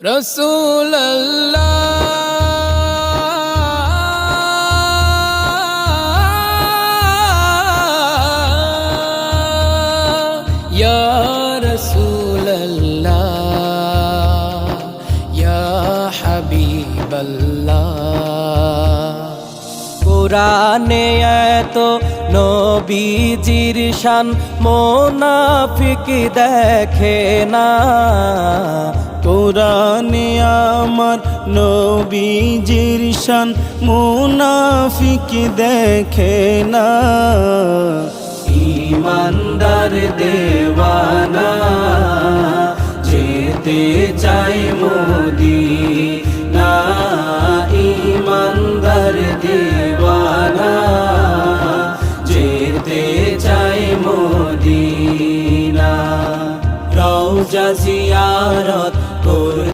রাসূলুল্লাহ ইয়া রাসূলুল্লাহ ইয়া হাবিবাল্লাহ। কোরআনে এত নবীজির শান মুনাফিক দেখে না। কোরআনে আমার নবীজির শান মুনাফিক দেখে না। ইমানদার দেওয়ানা যেতে চাই মদিনা। ইমানদার দেওয়ানা যেতে চাই মদিনা। রওজা জিয়ারত